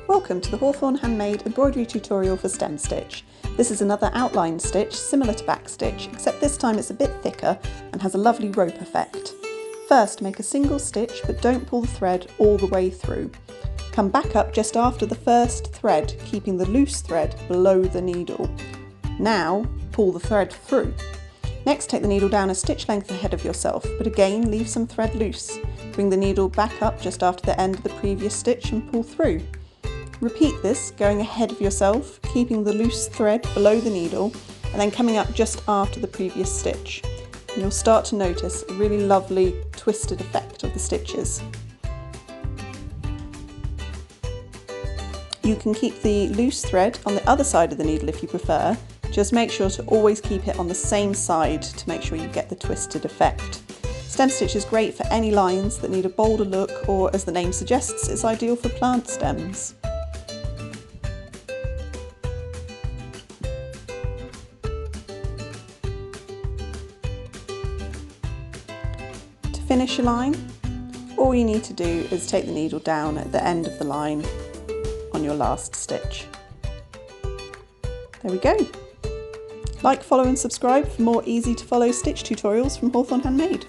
Welcome to the Hawthorn Handmade embroidery tutorial for stem stitch. This is another outline stitch similar to back stitch, except this time it's a bit thicker and has a lovely rope effect. First, make a single stitch but don't pull the thread all the way through. Come back up just after the first thread, keeping the loose thread below the needle. Now pull the thread through. Next, take the needle down a stitch length ahead of yourself, but again leave some thread loose. Bring the needle back up just after the end of the previous stitch and pull through. Repeat this, going ahead of yourself, keeping the loose thread below the needle, and then coming up just after the previous stitch. And you'll start to notice a really lovely twisted effect of the stitches. You can keep the loose thread on the other side of the needle if you prefer. Just make sure to always keep it on the same side to make sure you get the twisted effect. Stem stitch is great for any lines that need a bolder look, or as the name suggests, it's ideal for plant stems. To finish your line, all you need to do is take the needle down at the end of the line on your last stitch. There we go. Like, follow and subscribe for more easy to follow stitch tutorials from Hawthorn Handmade.